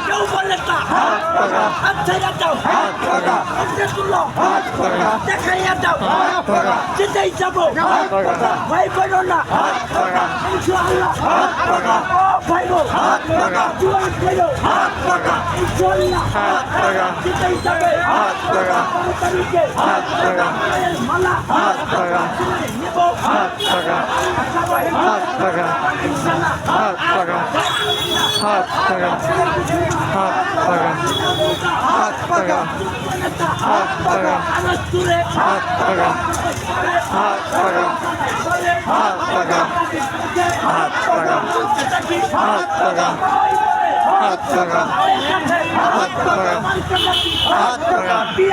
কেউ বলে তা আচ্ছা যাও দেখাইয়া দাও যেটাই যাবো ভাই বলো না ইনশাআল্লাহ ভাই বল জোর করো ইনশাআল্লাহ যেটাই যাবে তারিখে মালা নেব